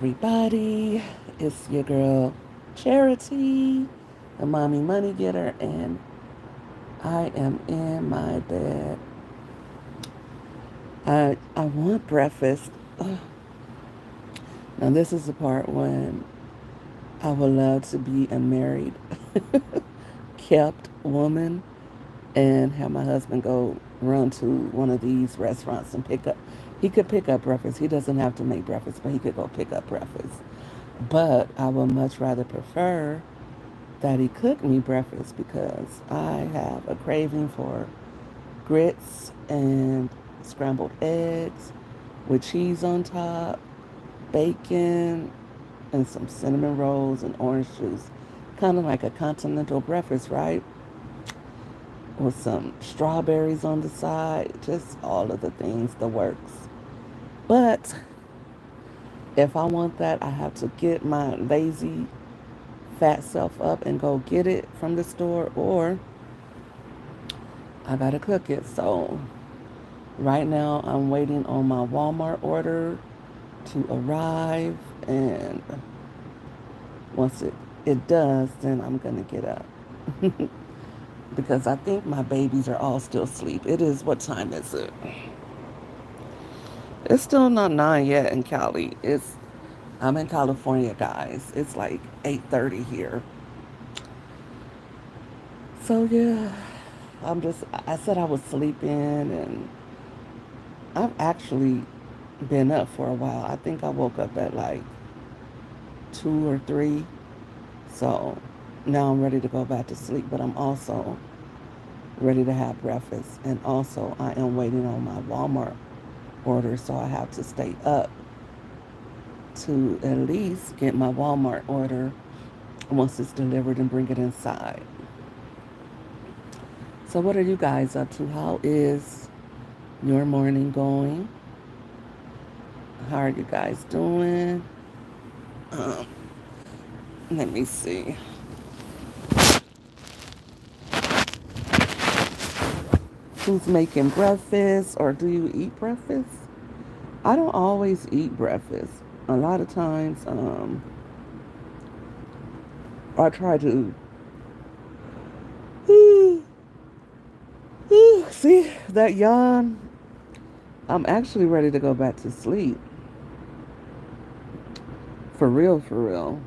Everybody, it's your girl Charity, the mommy money getter, and I am in my bed. I want breakfast. Ugh. Now this is the part when I would love to be a married, kept woman and have my husband go run to one of these restaurants and pick up. He could pick up breakfast. He doesn't have to make breakfast, but he could go pick up breakfast. But I would much rather prefer that he cooked me breakfast because I have a craving for grits and scrambled eggs with cheese on top, bacon, and some cinnamon rolls and orange juice. Kind of like a continental breakfast, right? With some strawberries on the side, just all of the things, the works. But if I want that, I have to get my lazy fat self up and go get it from the store, or I gotta cook it. So right now I'm waiting on my Walmart order to arrive, and once it does, then I'm gonna get up. Because I think my babies are all still asleep. It is, what time is it? It's still not 9 yet in Cali. I'm in California, guys. It's like 8:30 here. So yeah, I said I was sleeping, and I've actually been up for a while. I think I woke up at like 2 or 3. So now I'm ready to go back to sleep, but I'm also ready to have breakfast. And also, I am waiting on my Walmart order, so I have to stay up to at least get my Walmart order once it's delivered and bring it inside. So, what are you guys up to? How is your morning going? How are you guys doing? Um, Let me see. Who's making breakfast, or do you eat breakfast? I don't always eat breakfast. A lot of times, I try to see that yawn. I'm actually ready to go back to sleep. For real, for real.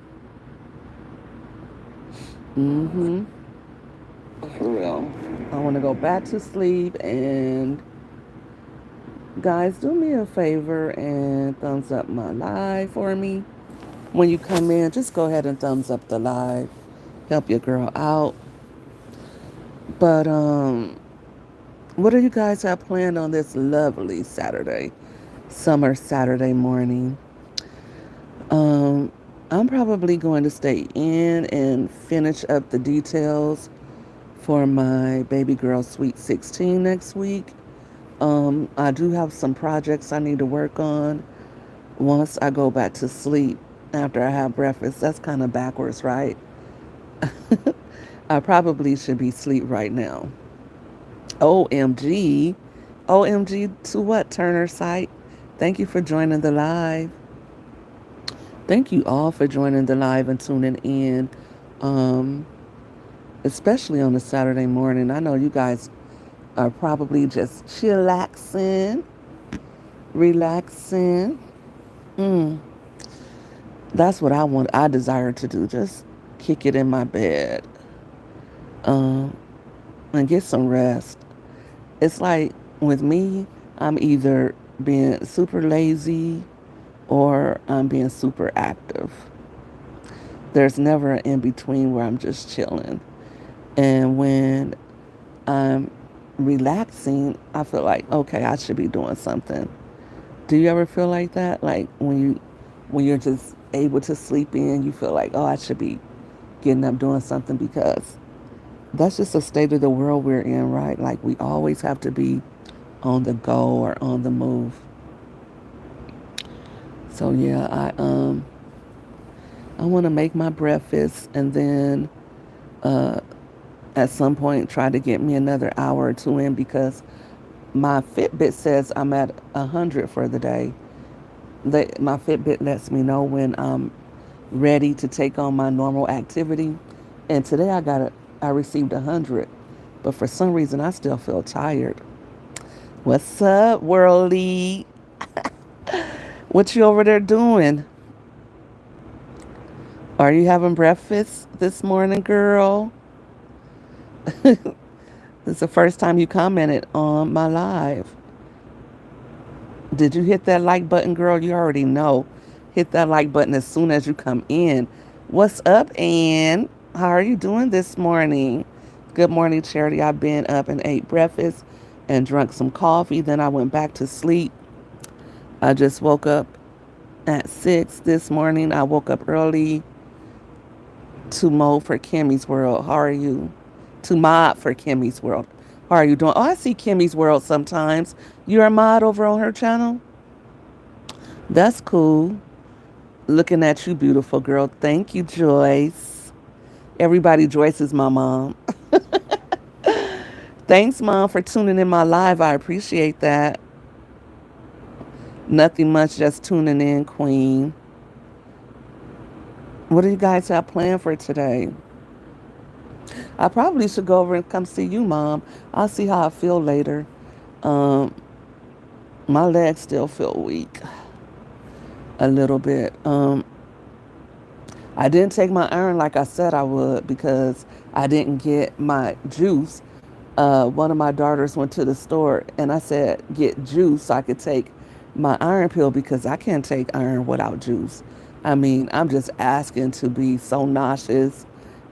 Mm-hmm. For real. I want to go back to sleep. And guys, do me a favor and thumbs up my live for me. When you come in, just go ahead and thumbs up the live. Help your girl out. But what do you guys have planned on this lovely Saturday, summer Saturday morning? Um, I'm probably going to stay in and finish up the details for my baby girl Sweet 16 next week. I do have some projects I need to work on once I go back to sleep after I have breakfast. That's kind of backwards, right? I probably should be asleep right now. OMG. OMG to what, Turner site? Thank you for joining the live. Thank you all for joining the live and tuning in, um, especially on a Saturday morning. I know you guys are probably just chillaxing, relaxing. Mm, that's what I want. I desire to do. Just kick it in my bed, um, and get some rest. It's like with me, I'm either being super lazy or I'm being super active. There's never an in between where I'm just chilling. And when I'm relaxing, I feel like, okay, I should be doing something. Do you ever feel like that? Like when you're just able to sleep in, you feel like, oh, I should be getting up doing something, because that's just a state of the world we're in, right? Like we always have to be on the go or on the move. So yeah, I want to make my breakfast, and then uh, at some point try to get me another hour or two in, because my Fitbit says I'm at 100 for the day. My Fitbit lets me know when I'm ready to take on my normal activity. And today I received 100, but for some reason I still feel tired. What's up, worldly? What you over there doing? Are you having breakfast this morning, girl? This is the first time you commented on my live. Did you hit that like button, girl? You already know. Hit that like button as soon as you come in. What's up, Ann? How are you doing this morning? Good morning, Charity. I've been up and ate breakfast and drunk some coffee. Then I went back to sleep. I just woke up at 6 this morning. I woke up early to mold for Kimmy's World. How are you? To mod for Kimmy's World. How are you doing? Oh, I see Kimmy's World sometimes. You're a mod over on her channel? That's cool. Looking at you, beautiful girl. Thank you, Joyce. Everybody, Joyce is my mom. Thanks, Mom, for tuning in my live. I appreciate that. Nothing much, just tuning in, Queen. What do you guys have planned for today? I probably should go over and come see you, Mom. I'll see how I feel later. Um, my legs still feel weak a little bit. I didn't take my iron like I said I would because I didn't get my juice. One of my daughters went to the store and I said, get juice so I could take my iron pill because I can't take iron without juice. I mean, I'm just asking to be so nauseous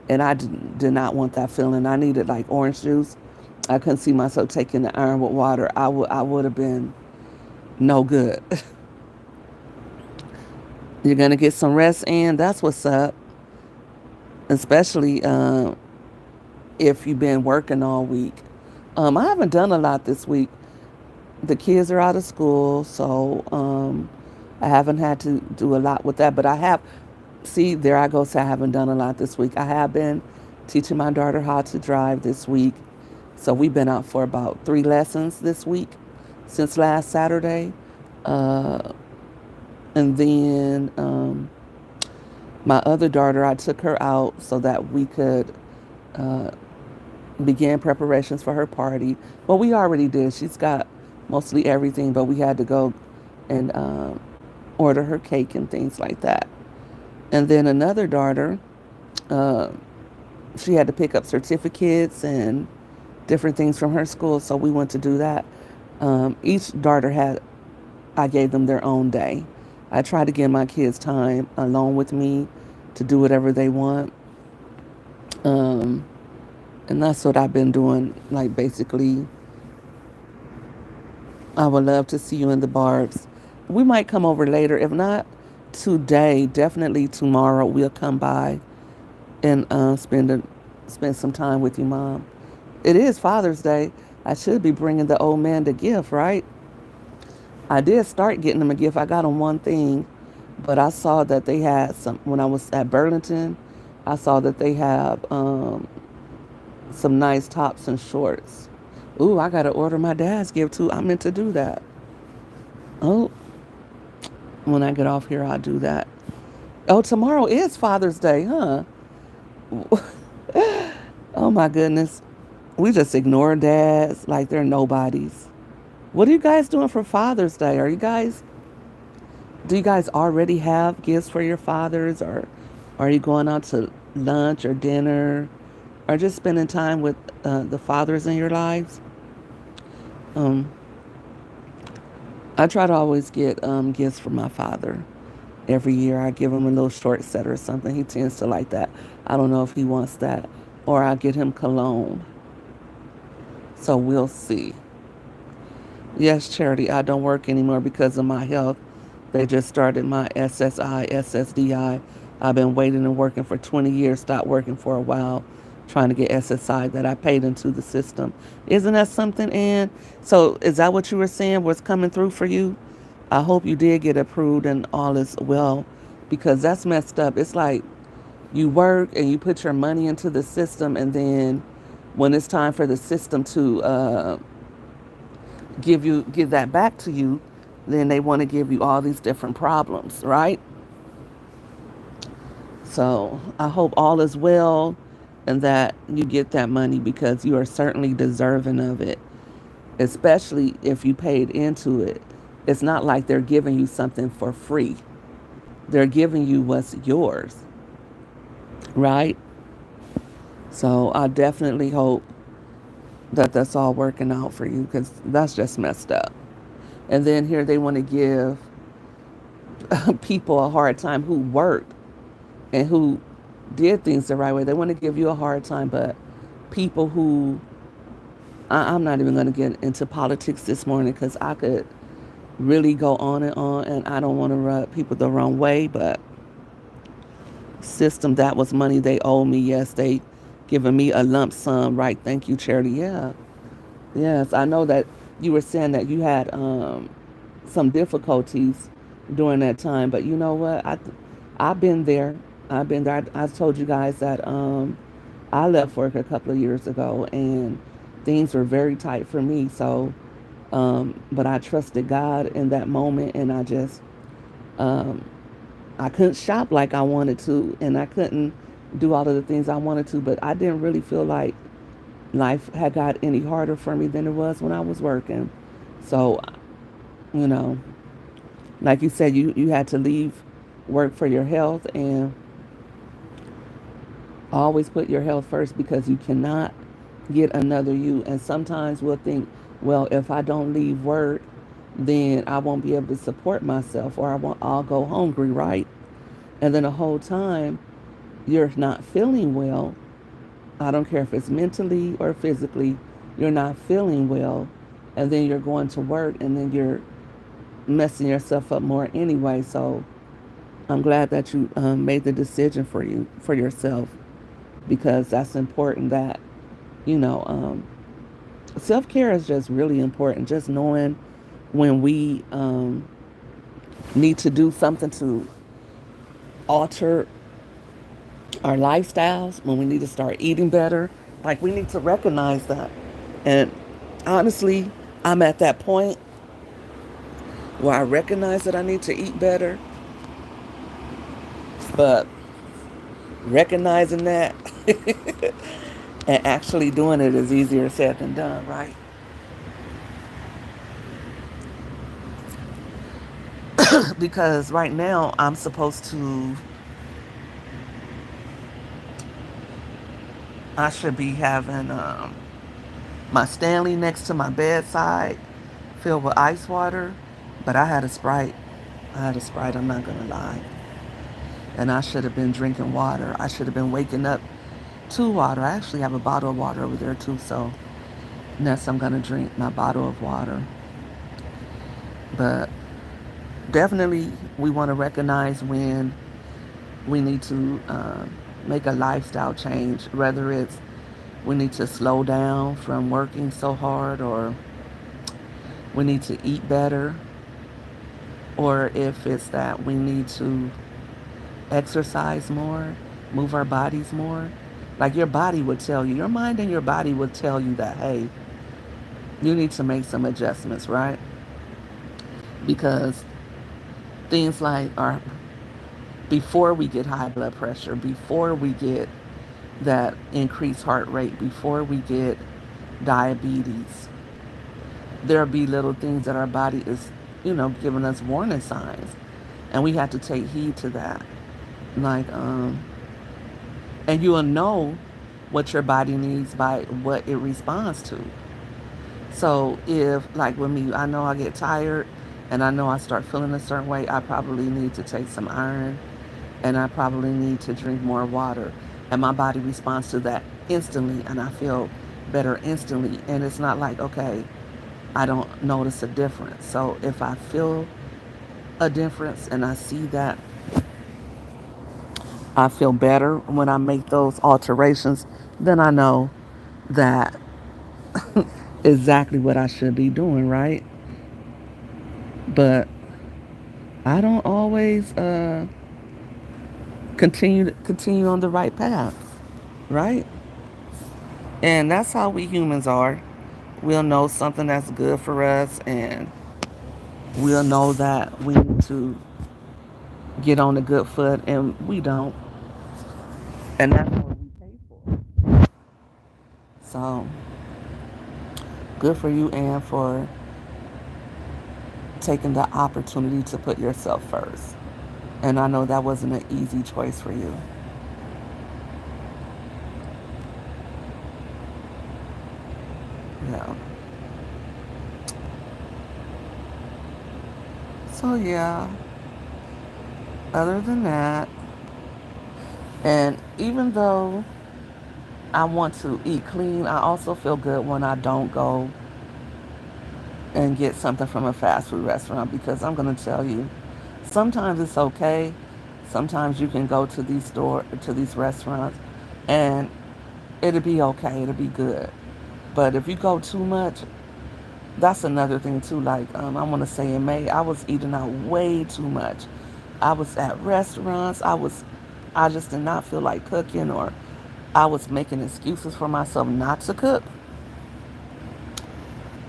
and I did not want that feeling. I needed like orange juice. I couldn't see myself taking the iron with water. I would have been no good. You're going to get some rest and that's what's up, especially if you've been working all week. I haven't done a lot this week. The kids are out of school, so I haven't had to do a lot with that. But I have, see, there I go, say I haven't done a lot this week. I have been teaching my daughter how to drive this week. So we've been out for about 3 lessons this week since last Saturday. Uh, and then my other daughter, I took her out so that we could uh, begin preparations for her party. Well, we already did. She's got mostly everything, but we had to go and order her cake and things like that. And then another daughter, uh, she had to pick up certificates and different things from her school, so we went to do that. Each daughter I gave them their own day. I try to give my kids time alone with me to do whatever they want. Um, and that's what I've been doing. Like basically, I would love to see you in the Barb's. We might come over later. If not today, definitely tomorrow we'll come by and spend some time with you, Mom. It is Father's Day. I should be bringing the old man the gift, right? I did start getting him a gift. I got him one thing, but I saw that they had some when I was at Burlington. I saw that they have some nice tops and shorts. Ooh, I gotta order my dad's gift too. I meant to do that. Oh, when I get off here, I'll do that. Oh, tomorrow is Father's Day, huh? Oh my goodness. We just ignore dads like they're nobodies. What are you guys doing for Father's Day? Do you guys already have gifts for your fathers, or are you going out to lunch or dinner, or just spending time with the fathers in your lives? Um, I try to always get gifts for my father. Every year I give him a little short set or something. He tends to like that. I don't know if he wants that. Or I get him cologne. So we'll see. Yes, Charity, I don't work anymore because of my health. They just started my SSI, SSDI. I've been waiting and working for 20 years, stopped working for a while, trying to get SSI that I paid into the system. Isn't that something, Ann? So is that what you were saying was coming through for you? I hope you did get approved and all is well, because that's messed up. It's like you work and you put your money into the system, and then when it's time for the system to give that back to you, then they want to give you all these different problems, right? So I hope all is well and that you get that money because you are certainly deserving of it, especially if you paid into it. It's not like they're giving you something for free, they're giving you what's yours, right? So I definitely hope that that's all working out for you because that's just messed up. And then here they want to give people a hard time who worked and who did things the right way. They want to give you a hard time, but people who I'm not even going to get into politics this morning because I could really go on, and I don't want to rub people the wrong way. But system, that was money they owe me. Yes, they giving me a lump sum, right? Thank you, charity. Yeah, yes, I know that you were saying that you had some difficulties during that time, but you know what? I've been there. I've been there. I told you guys that I left work a couple of years ago, and things were very tight for me. So, but I trusted God in that moment, and um, I couldn't shop like I wanted to, and I couldn't do all of the things I wanted to. But I didn't really feel like life had got any harder for me than it was when I was working. So, you know, like you said, you had to leave work for your health, and always put your health first because you cannot get another you. And sometimes we'll think, well, if I don't leave work, then I won't be able to support myself, or I'll go hungry, right? And then the whole time you're not feeling well. I don't care if it's mentally or physically, you're not feeling well. And then you're going to work, and then you're messing yourself up more anyway. So I'm glad that you made the decision for yourself, because that's important. That you know, self care is just really important. Just knowing when we need to do something to alter our lifestyles, when we need to start eating better, like we need to recognize that. And honestly, I'm at that point where I recognize that I need to eat better, but recognizing that and actually doing it is easier said than done, right? Because right now I'm supposed to, I should be having my Stanley next to my bedside filled with ice water, but I had a Sprite. I had a Sprite, I'm not gonna lie. And I should have been drinking water. I should have been waking up to water. I actually have a bottle of water over there too, so next I'm gonna drink my bottle of water. But definitely we want to recognize when we need to make a lifestyle change, whether it's we need to slow down from working so hard, or we need to eat better, or if it's that we need to exercise more, move our bodies more. Like your body would tell you, your mind and your body would tell you that, hey, you need to make some adjustments, right? Because things like our, before we get high blood pressure, before we get that increased heart rate, before we get diabetes, there'll be little things that our body is, giving us warning signs. And we have to take heed to that. Like, and you'll know what your body needs by what it responds to. So if, like with me, I know I get tired and I know I start feeling a certain way, I probably need to take some iron, and I probably need to drink more water. And my body responds to that instantly, and I feel better instantly. And it's not like, okay, I don't notice a difference. So if I feel a difference and I see that I feel better when I make those alterations, then I know that exactly what I should be doing, right? But I don't always continue on the right path, right? And that's how we humans are. We'll know something that's good for us, and we'll know that we need to get on a good foot, and we don't. And that's what we pay for. So good for you, Anne, for taking the opportunity to put yourself first. And I know that wasn't an easy choice for you. Yeah. So yeah, other than that, and even though I want to eat clean, I also feel good when I don't go and get something from a fast food restaurant, because I'm going to tell you, sometimes it's okay. Sometimes you can go to these restaurants and it'll be okay, it'll be good. But if you go too much, that's another thing too. Like I want to say in May, I was eating out way too much. I was at restaurants. I just did not feel like cooking, or I was making excuses for myself not to cook.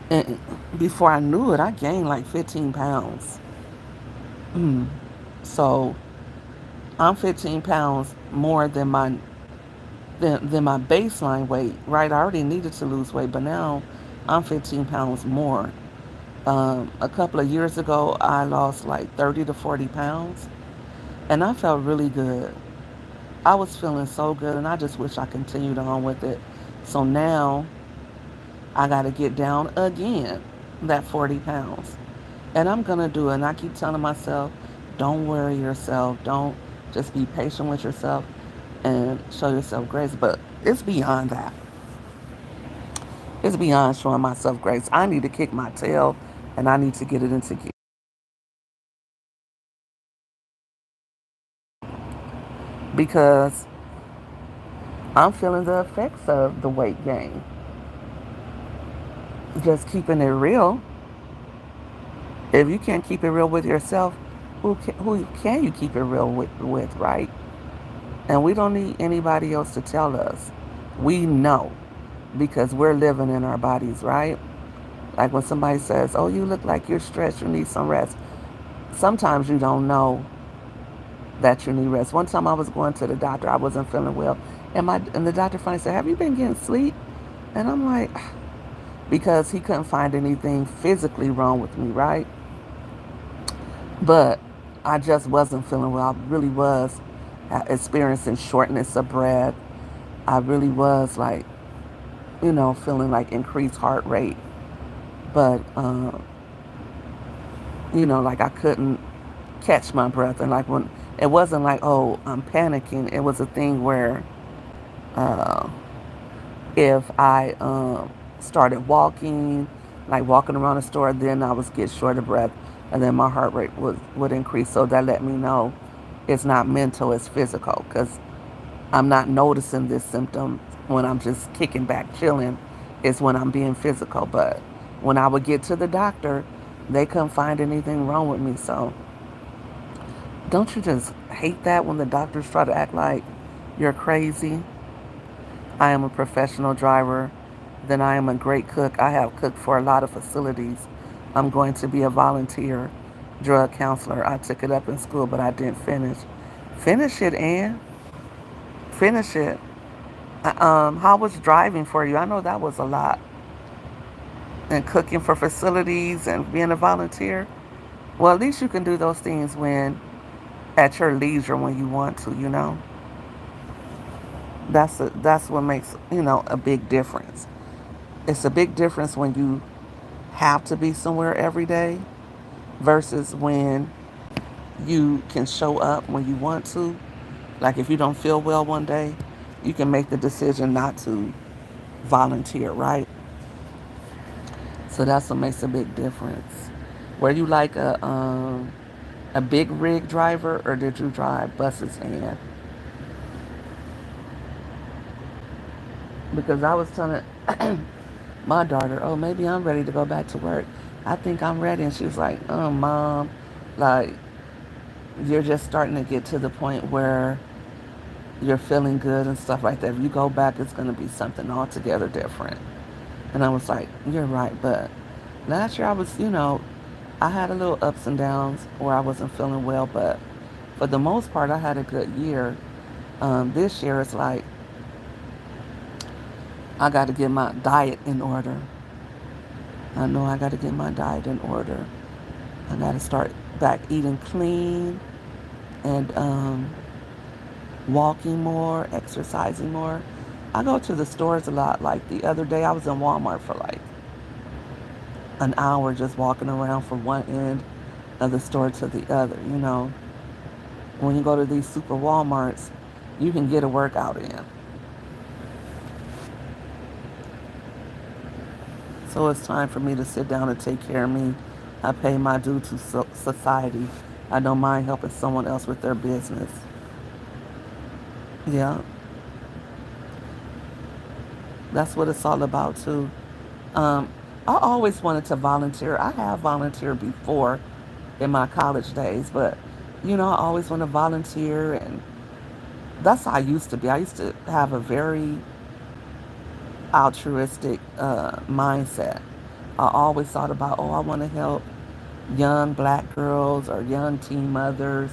And before I knew it, I gained like 15 pounds. So I'm 15 pounds more than my baseline weight, right? I already needed to lose weight, but now I'm 15 pounds more. A couple of years ago, I lost like 30 to 40 pounds, and I felt really good. I was feeling so good, and I just wish I continued on with it. So now I got to get down again, that 40 pounds. And I'm going to do it. And I keep telling myself, don't worry yourself. Don't, just be patient with yourself and show yourself grace. But it's beyond that. It's beyond showing myself grace. I need to kick my tail, and I need to get it into gear, because I'm feeling the effects of the weight gain. Just keeping it real. If you can't keep it real with yourself, who can you keep it real with, right? And we don't need anybody else to tell us. We know, because we're living in our bodies, right? Like when somebody says, oh, you look like you're stressed, you need some rest. Sometimes you don't know that you need rest. One time I was going to the doctor, I wasn't feeling well, and the doctor finally said, have you been getting sleep? And I'm like, because he couldn't find anything physically wrong with me, right? But I just wasn't feeling well. I really was experiencing shortness of breath. I really was like, feeling like increased heart rate. But, like I couldn't catch my breath. And like when it wasn't like, oh, I'm panicking. It was a thing where uh, if I started walking, like walking around the store, then I would get short of breath, and then my heart rate would increase. So that let me know it's not mental, it's physical, because I'm not noticing this symptom when I'm just kicking back, chilling. It's when I'm being physical. But when I would get to the doctor, they couldn't find anything wrong with me. So don't you just hate that when the doctors try to act like you're crazy? I am a professional driver. Then I am a great cook. I have cooked for a lot of facilities. I'm going to be a volunteer drug counselor. I took it up in school, but I didn't finish. Finish it, Ann. Finish it. How was driving for you? I know that was a lot. And cooking for facilities and being a volunteer. Well, at least you can do those things when at your leisure when you want to. That's what makes a big difference. It's a big difference when you have to be somewhere every day versus when you can show up when you want to. Like if you don't feel well one day, you can make the decision not to volunteer, right? So that's what makes a big difference. Were you like a big rig driver, or did you drive buses? And because I was telling my daughter, oh, maybe I'm ready to go back to work. I think I'm ready. And she was like, mom, like, you're just starting to get to the point where you're feeling good and stuff like that. If you go back, it's going to be something altogether different. And I was like, you're right. But last year I I had a little ups and downs where I wasn't feeling well, but for the most part, I had a good year. This year, it's like I got to get my diet in order. I know I got to get my diet in order. I got to start back eating clean and walking more, exercising more. I go to the stores a lot. Like the other day, I was in Walmart for like an hour just walking around from one end of the store to the other. You know, when you go to these super Walmarts, you can get a workout in. So it's time for me to sit down and take care of me. I pay my due to society. I don't mind helping someone else with their business. Yeah, that's what it's all about too. Um, I always wanted to volunteer. I have volunteered before in my college days, but I always want to volunteer, and that's how I used to be. I used to have a very altruistic mindset. I always thought about, oh, I want to help young black girls or young teen mothers.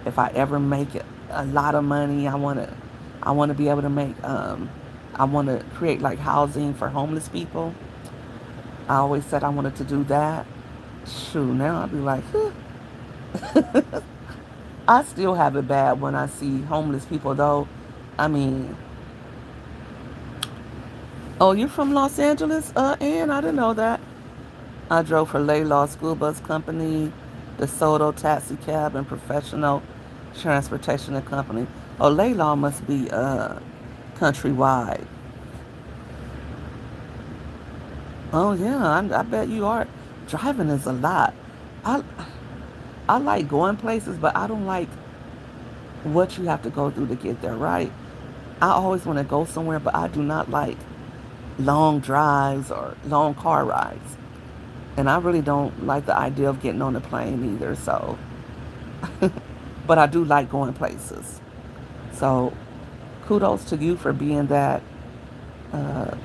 If I ever make a lot of money, I want to be able to make, I want to create like housing for homeless people. I always said I wanted to do that. Shoot, now I'd be like, huh. I still have it bad when I see homeless people, though. I mean, oh, you're from Los Angeles, Ann? I didn't know that. I drove for Laylaw School Bus Company, DeSoto Taxi Cab, and Professional Transportation and Company. Oh, Laylaw must be countrywide. Oh yeah, I bet you are. Driving is a lot. I I like going places, but I don't like what you have to go through to get there. Right? I always want to go somewhere, but I do not like long drives or long car rides. And I really don't like the idea of getting on a plane either. So, but I do like going places. So, kudos to you for being that, uh,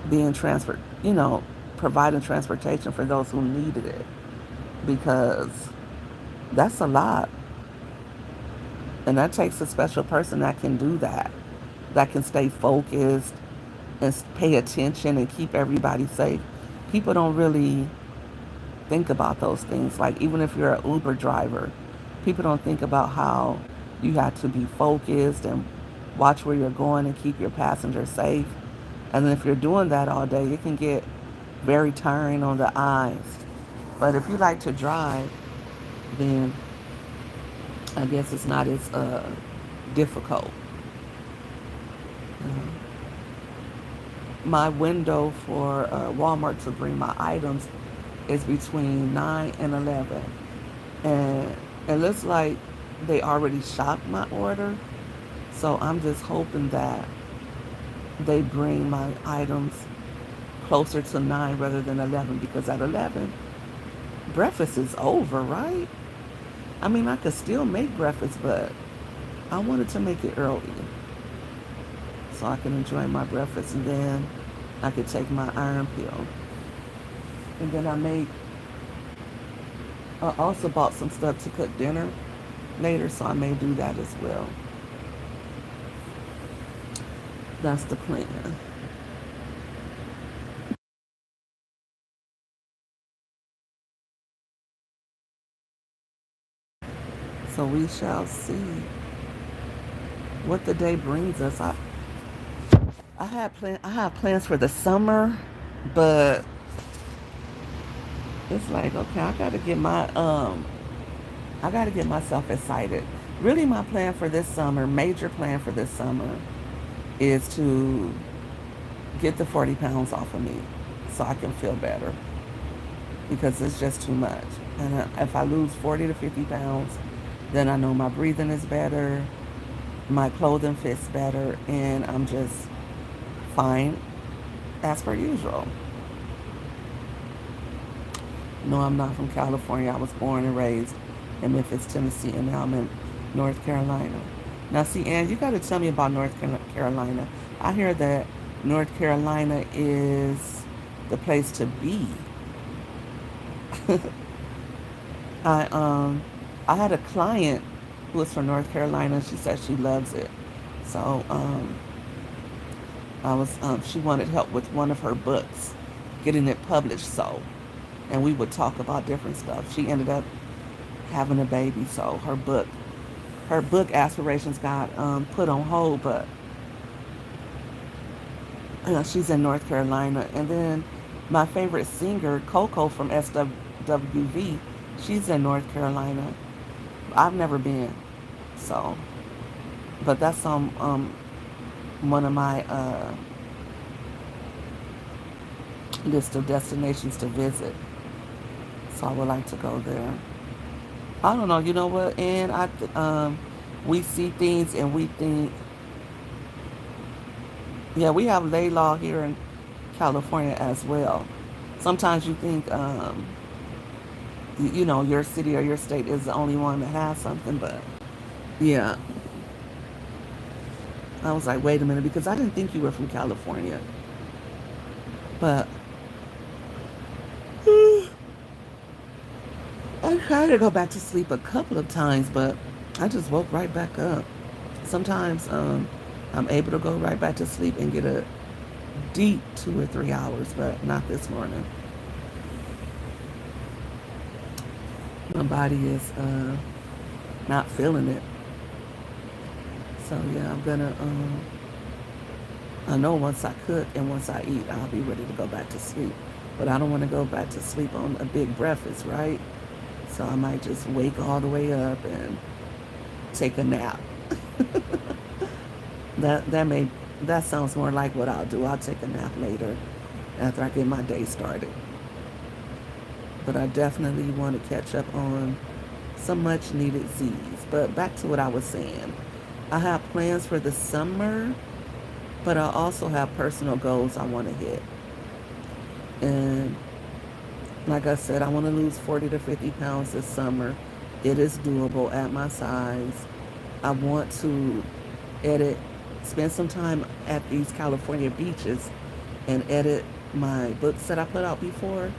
being transferred, providing transportation for those who needed it, because that's a lot. And that takes a special person that can do that, that can stay focused and pay attention and keep everybody safe. People don't really think about those things. Like, even if you're an Uber driver, people don't think about how you have to be focused and watch where you're going and keep your passengers safe. And then if you're doing that all day, it can get very tiring on the eyes. But if you like to drive, then I guess it's not as difficult. My window for Walmart to bring my items is between 9 and 11. And it looks like they already shopped my order. So I'm just hoping that they bring my items closer to 9 rather than 11, because at 11, breakfast is over, right? I mean, I could still make breakfast, but I wanted to make it early so I can enjoy my breakfast, and then I could take my iron pill. And then I also bought some stuff to cook dinner later, so I may do that as well. That's the plan. So we shall see what the day brings us. I have plans for the summer, but it's like, okay, I gotta get myself excited. Really, my plan for this summer, major plan for this summer, is to get the 40 pounds off of me so I can feel better, because it's just too much. And if I lose 40 to 50 pounds, then I know my breathing is better, my clothing fits better, and I'm just fine as per usual. No, I'm not from California. I was born and raised in Memphis, Tennessee, and now I'm in North Carolina. Now, see, Ann, you got to tell me about North Carolina. I hear that North Carolina is the place to be. I I had a client who was from North Carolina. She said she loves it. So I was she wanted help with one of her books, getting it published. So and we would talk about different stuff. She ended up having a baby, so her book aspirations got put on hold. But she's in North Carolina. And then my favorite singer, Coco from SWV, she's in North Carolina. I've never been, so but that's on one of my list of destinations to visit. So I would like to go there. I don't know. You know what? And we see things and we think, yeah, we have lay law here in California as well. Sometimes you think, you know, your city or your state is the only one that has something, but yeah, I was like, wait a minute, because I didn't think you were from California, but I tried to go back to sleep a couple of times, but I just woke right back up. Sometimes I'm able to go right back to sleep and get a deep 2 or 3 hours, but not this morning. My body is not feeling it. So yeah, I'm gonna. I know once I cook and once I eat, I'll be ready to go back to sleep. But I don't want to go back to sleep on a big breakfast, right? So I might just wake all the way up and take a nap. That sounds more like what I'll do. I'll take a nap later after I get my day started. But I definitely want to catch up on some much needed Z's. But back to what I was saying. I have plans for the summer, but I also have personal goals I want to hit. And like I said, I want to lose 40 to 50 pounds this summer. It is doable at my size. I want to edit, spend some time at these California beaches and edit my books that I put out before.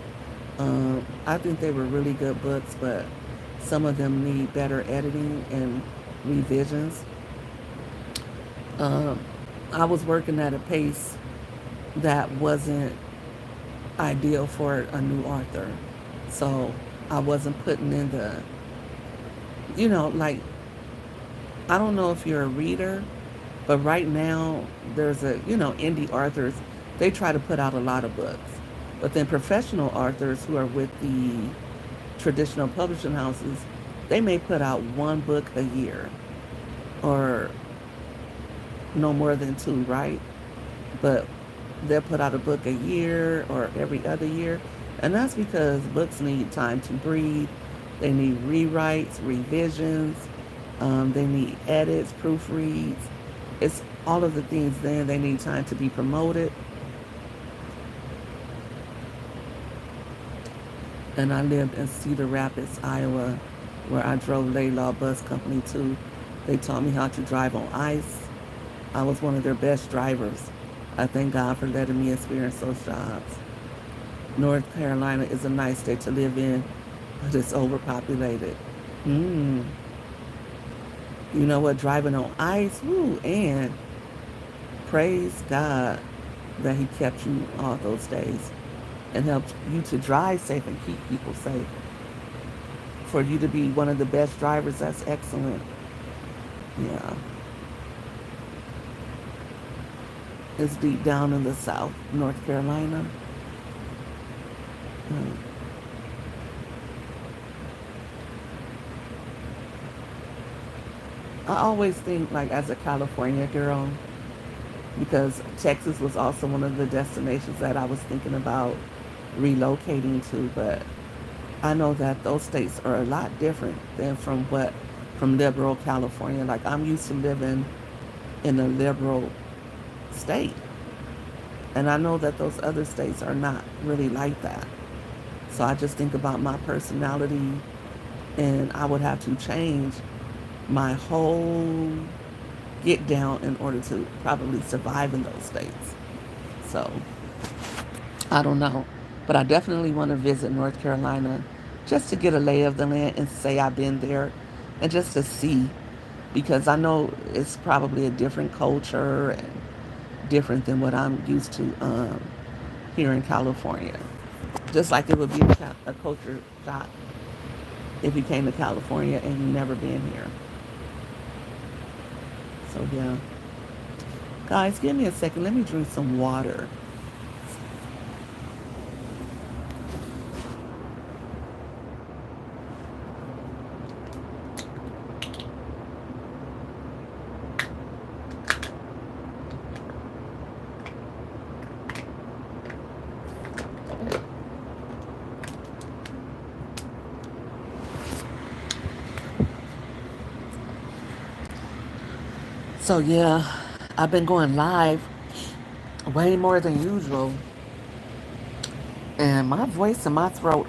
I think they were really good books, but some of them need better editing and revisions. Um, I was working at a pace that wasn't ideal for a new author. So I wasn't putting in the, like, I don't know if you're a reader, but right now there's indie authors, they try to put out a lot of books. But then professional authors who are with the traditional publishing houses, they may put out one book a year or no more than two, right? But they'll put out a book a year or every other year. And that's because books need time to breathe. They need rewrites, revisions. They need edits, proofreads. It's all of the things then. They need time to be promoted. And I lived in Cedar Rapids, Iowa, where I drove Laylaw Bus Company too. They taught me how to drive on ice. I was one of their best drivers. I thank God for letting me experience those jobs. North Carolina is a nice state to live in, but it's overpopulated. Mm. You know what? Driving on ice, woo, and praise God that He kept you all those days and helped you to drive safe and keep people safe. For you to be one of the best drivers, that's excellent. Yeah, it's deep down in the South, North Carolina. Mm. I always think, like, as a California girl, because Texas was also one of the destinations that I was thinking about relocating to, but I know that those states are a lot different than from liberal California. Like, I'm used to living in a liberal state, and I know that those other states are not really like that. So I just think about my personality, and I would have to change my whole get down in order to probably survive in those states. So I don't know. But I definitely want to visit North Carolina. just to get a lay of the land and say I've been there and just to see, because I know it's probably a different culture and different than what I'm used to here in California. Just like it would be a culture shock if you came to California and you never been here. So yeah. Guys, give me a second. Let me drink some water. So yeah, I've been going live way more than usual. And my voice and my throat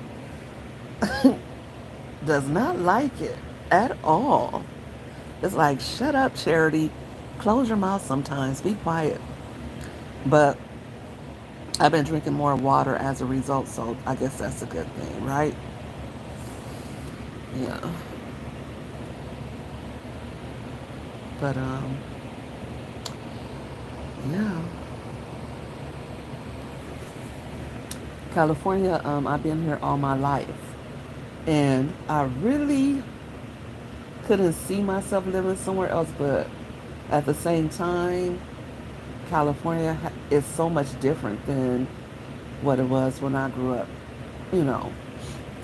does not like it at all. It's like, shut up, Charity. Close your mouth sometimes. Be quiet. But I've been drinking more water as a result, so I guess that's a good thing, right? Yeah. But yeah. California, I've been here all my life. And I really couldn't see myself living somewhere else, but at the same time, California is so much different than what it was when I grew up, you know,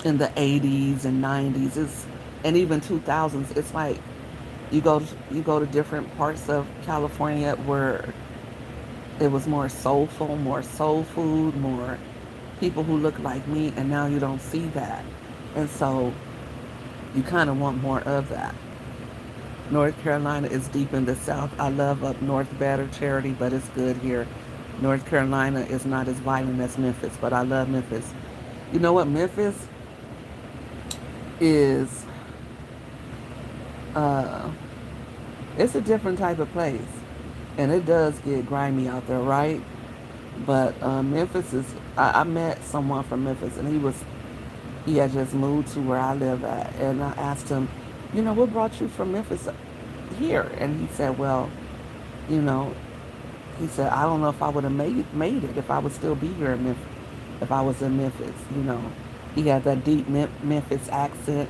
in the 80s and 90s. And even 2000s. It's like you go to different parts of California where it was more soulful, more soul food, more people who look like me, and now you don't see that. And so you kind of want more of that. North Carolina is deep in the South. I love up north better, Charity, but it's good here. North Carolina is not as violent as Memphis, but I love Memphis. You know what? Memphis is, uh, it's a different type of place. And it does get grimy out there, right? But Memphis is, I met someone from Memphis, and he had just moved to where I live at. And I asked him, what brought you from Memphis here? And he said, well, you know, he said, I don't know if I would have made it if I would still be here in Memphis, if I was in Memphis. He had that deep Memphis accent,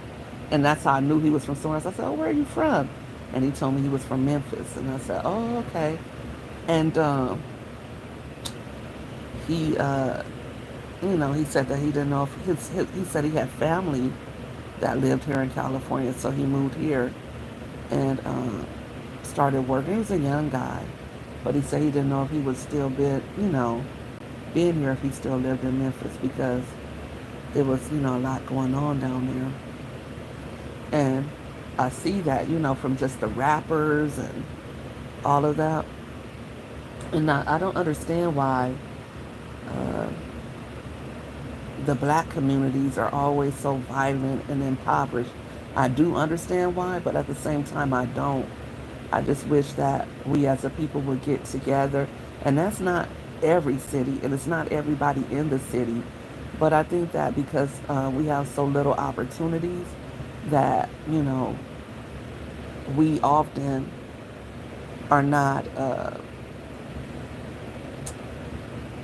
and that's how I knew he was from somewhere else. I said, oh, where are you from? And he told me he was from Memphis, and I said, oh, okay. And he, he said that he didn't know if he said he had family that lived here in California, so he moved here and started working. He was a young guy, but he said he didn't know if he would still being here if he still lived in Memphis because there was, a lot going on down there. And I see that, from just the rappers and all of that. And I don't understand why uh, the black communities are always so violent and impoverished. I do understand why, but at the same time, I don't. I just wish that we as a people would get together. And that's not every city, and it's not everybody in the city. But I think that because we have so little opportunities, that, we often are not,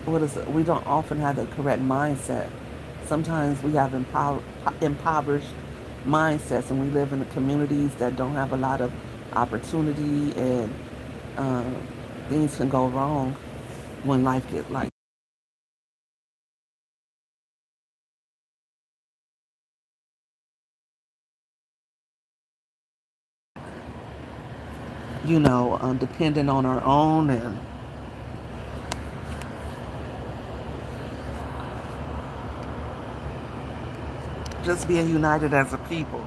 we don't often have the correct mindset. Sometimes we have impoverished mindsets, and we live in the communities that don't have a lot of opportunity, and uh, things can go wrong when life gets like, dependent on our own and just being united as a people.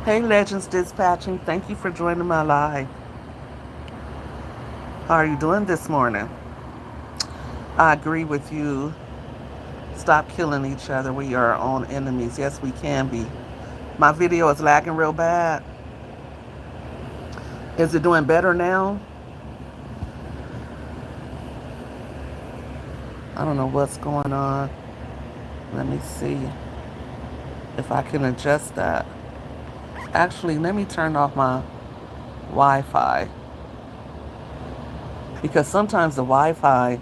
Hey, Legends Dispatching, thank you for joining my live. How are you doing this morning? I agree with you. Stop killing each other. We are our own enemies. Yes, we can be. My video is lagging real bad. Is it doing better now? I don't know what's going on. Let me see if I can adjust that. Actually, let me turn off my Wi-Fi because sometimes the Wi-Fi,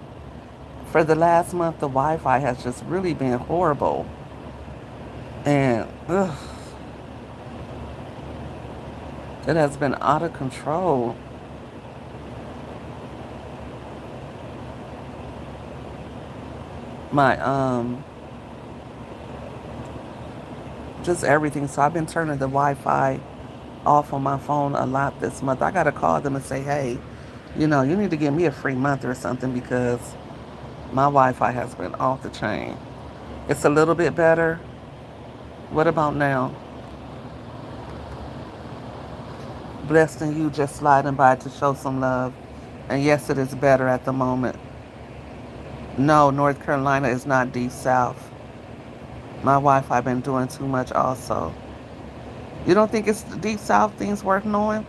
for the last month, the Wi-Fi has just really been horrible. And ugh, it has been out of control. My just everything. So I've been turning the Wi-Fi off on my phone a lot this month. I gotta call them and say, hey, you need to give me a free month or something because my Wi-Fi has been off the chain. It's a little bit better. What about now? Blessed and you just sliding by to show some love. And yes, it is better at the moment. No, North Carolina is not deep south. My Wi-Fi been doing too much also. You don't think it's deep south things worth knowing?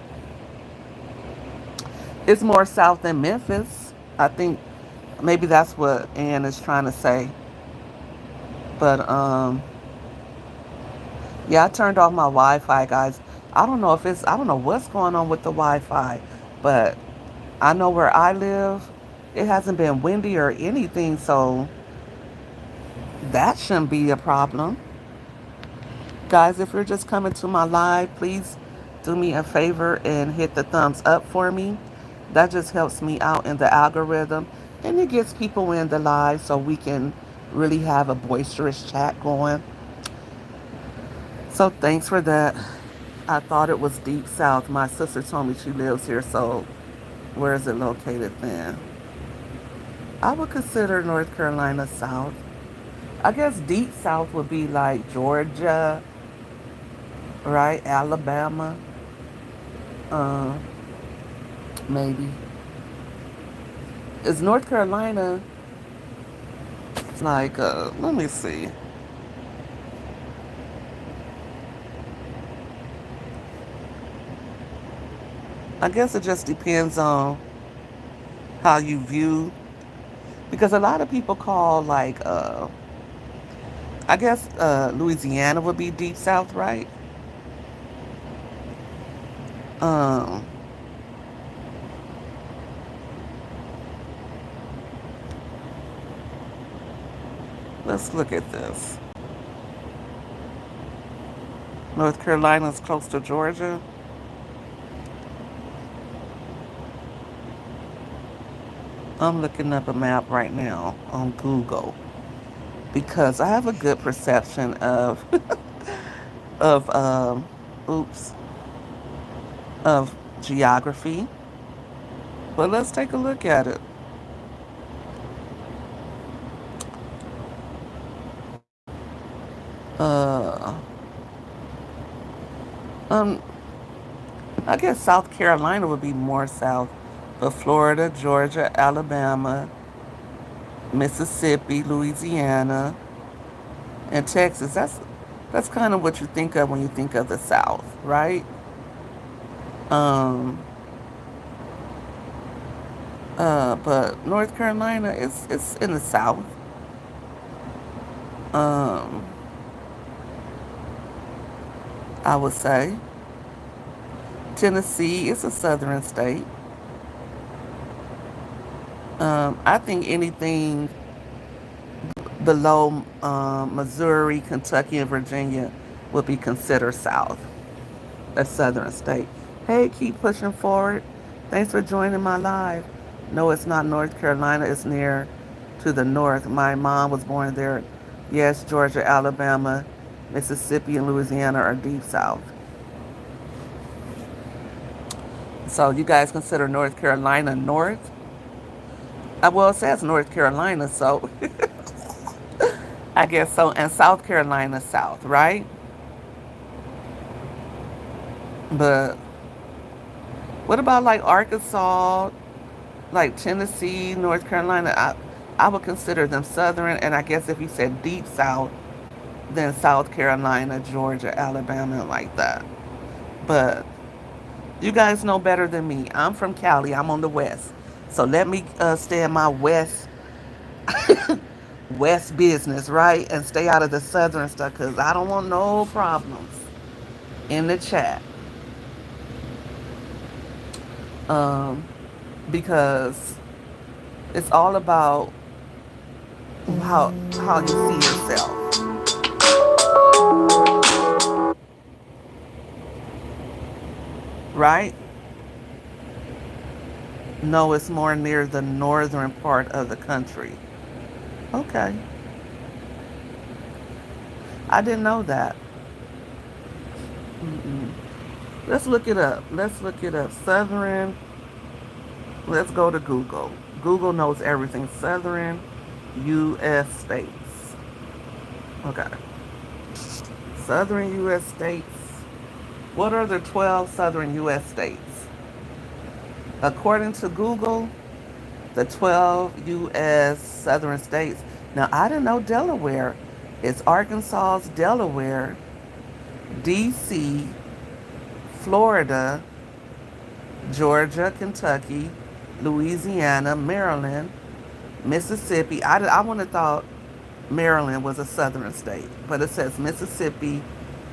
It's more south than Memphis. I think maybe that's what Ann is trying to say. But yeah, I turned off my Wi-Fi, guys. I don't know what's going on with the Wi-Fi, but I know where I live, it hasn't been windy or anything, so that shouldn't be a problem. Guys, if you're just coming to my live, please do me a favor and hit the thumbs up for me. That just helps me out in the algorithm and it gets people in the live so we can really have a boisterous chat going. So thanks for that. I thought it was deep south. My sister told me she lives here, so where is it located then? I would consider North Carolina south. I guess deep south would be like Georgia, right? Alabama, uh, maybe. Is North Carolina like, let me see. I guess it just depends on how you view, because a lot of people call like, I guess Louisiana would be deep south, right? Um, let's look at this. North Carolina is close to Georgia. I'm looking up a map right now on Google because I have a good perception of of oops of geography. But let's take a look at it. Uh, um, I guess South Carolina would be more south, but Florida, Georgia, Alabama, Mississippi, Louisiana, and Texas. That's kind of what you think of when you think of the South, right? Um, but North Carolina is it's in the South. Um, I would say Tennessee is a southern state. I think anything below Missouri, Kentucky, and Virginia would be considered South, a southern state. Hey, keep pushing forward. Thanks for joining my live. No, it's not North Carolina. It's near to the north. My mom was born there. Yes, Georgia, Alabama, Mississippi, and Louisiana are deep south. So you guys consider North Carolina north? Well, it says North Carolina, so I guess so. And South Carolina south, right? But what about like Arkansas, like Tennessee, North Carolina? I would consider them southern. And I guess if you said deep south, then South Carolina, Georgia, Alabama, like that. But you guys know better than me. I'm from Cali. I'm on the west. So let me stay in my west West business, right? And stay out of the southern stuff because I don't want no problems in the chat. Um, because it's all about how you see yourself, right? No, it's more near the northern part of the country. Okay, I didn't know that. Mm-mm. Let's look it up. Let's look it up. Southern. Let's go to Google. Google knows everything. Southern U.S. states. Okay. Southern U.S. states. What are the 12 southern U.S. states? According to Google, the 12 U.S. southern states. Now, I didn't know Delaware. It's Arkansas, Delaware, D.C., Florida, Georgia, Kentucky, Louisiana, Maryland, Mississippi. I would have thought Maryland was a southern state, but it says Mississippi,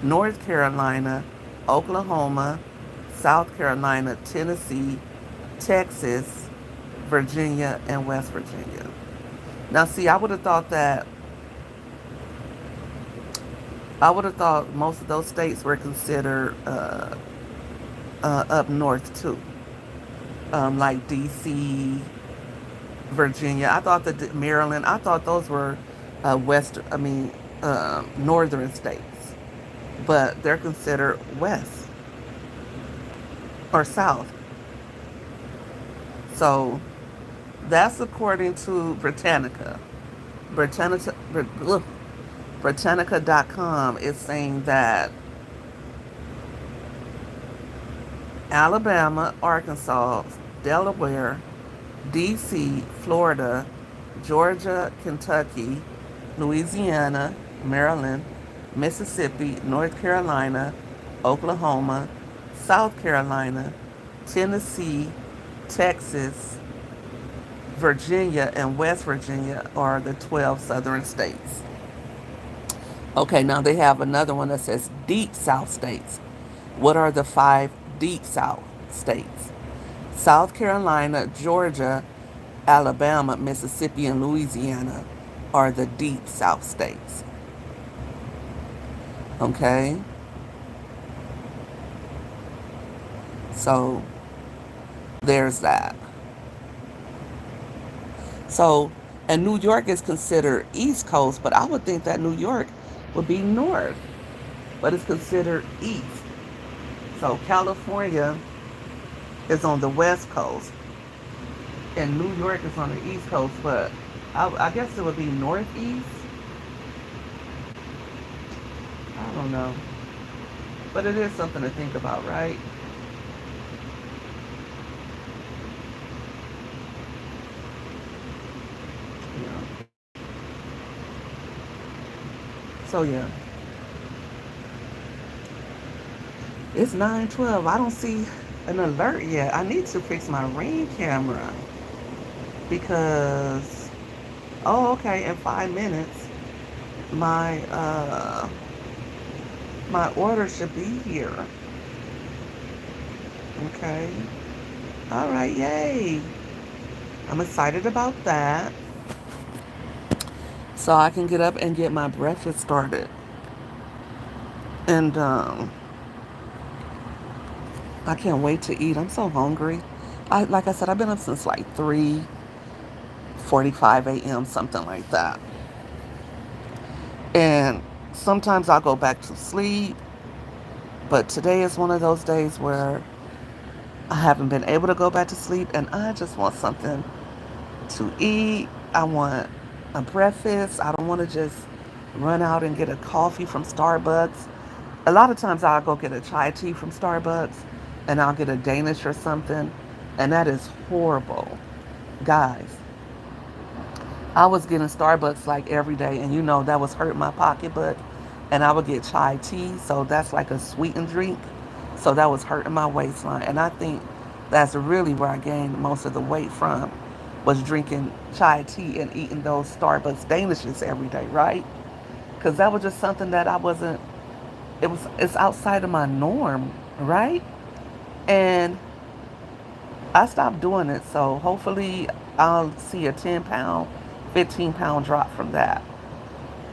North Carolina, Oklahoma, South Carolina, Tennessee, Texas, Virginia, and West Virginia. Now, see, I would have thought most of those states were considered up north too, like D.C., Virginia. I thought that Maryland. I thought those were west. I mean, northern states, but they're considered west or south. So that's according to Britannica. Britannica, Britannica.com is saying that Alabama, Arkansas, Delaware, D.C., Florida, Georgia, Kentucky, Louisiana, Maryland, Mississippi, North Carolina, Oklahoma, South Carolina, Tennessee, Texas, Virginia, and West Virginia are the 12 southern states. Okay, now they have another one that says deep south states. What are the 5 deep south states? South Carolina, Georgia, Alabama, Mississippi, and Louisiana are the deep south states. Okay? So there's that. So, and New York is considered East Coast, but I would think that New York would be North, but it's considered East. So California is on the West Coast, and New York is on the East Coast, but I guess it would be Northeast. I don't know. But it is something to think about, right? Yeah. So yeah, it's 9:12. I don't see an alert yet. I need to fix my Ring camera because okay, in 5 minutes my my order should be here. Okay. All right, yay. I'm excited about that. So I can get up and get my breakfast started. And I can't wait to eat. I'm so hungry. Like I said, I've been up since like 3:45 a.m., something like that. And sometimes I'll go back to sleep, but today is one of those days where I haven't been able to go back to sleep and I just want something to eat. I want a breakfast. I don't want to just run out and get a coffee from Starbucks. A lot of times I'll go get a chai tea from Starbucks and I'll get a Danish or something, and that is horrible. Guys, I was getting Starbucks like every day, and that was hurting my pocketbook. And I would get chai tea, so that's like a sweetened drink. So that was hurting my waistline. And I think that's really where I gained most of the weight from. was drinking chai tea and eating those Starbucks Danishes every day, right? Because that was just something that I wasn't. It's outside of my norm, right? And I stopped doing it. So hopefully I'll see a 10 pound, 15 pound drop from that.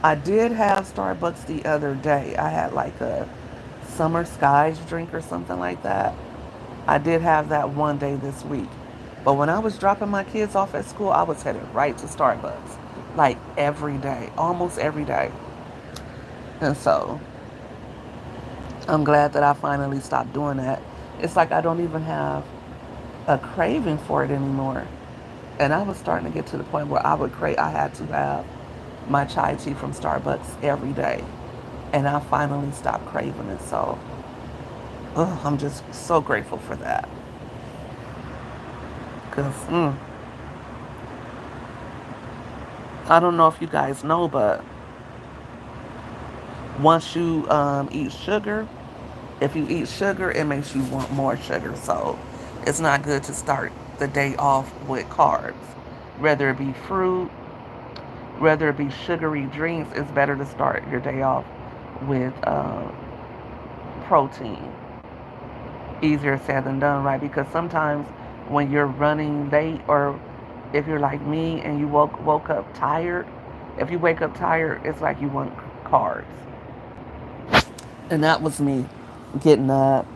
I did have Starbucks the other day. I had like a summer skies drink or something like that. I did have that one day this week. But when I was dropping my kids off at school, I was headed right to Starbucks. Like every day, almost every day. And so I'm glad that I finally stopped doing that. It's like I don't even have a craving for it anymore. And I was starting to get to the point where I had to have my chai tea from Starbucks every day. And I finally stopped craving it. So I'm just so grateful for that. Because I don't know if you guys know, but once you eat sugar, if you eat sugar, it makes you want more sugar. So it's not good to start the day off with carbs. Whether it be fruit, whether it be sugary drinks, it's better to start your day off with protein. Easier said than done, right? Because sometimes when you're running late, or if you're like me and you woke up tired, if you wake up tired, it's like you want carbs. And that was me getting up,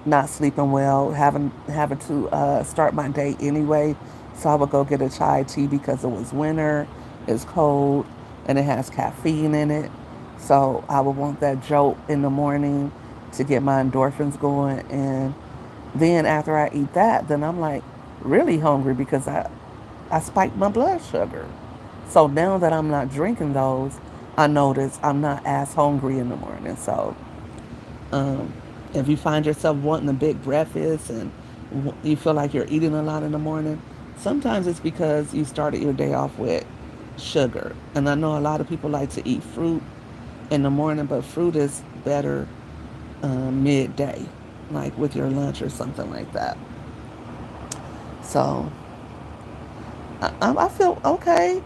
not sleeping well, having to start my day anyway. So I would go get a chai tea because it was winter, it's cold, and it has caffeine in it. So I would want that jolt in the morning to get my endorphins going. And then after I eat that, then I'm like really hungry because I spiked my blood sugar. So now that I'm not drinking those, I notice I'm not as hungry in the morning. So um, if you find yourself wanting a big breakfast and you feel like you're eating a lot in the morning, sometimes it's because you started your day off with sugar. And I know a lot of people like to eat fruit in the morning, but fruit is better midday, like with your lunch or something like that. So I feel okay.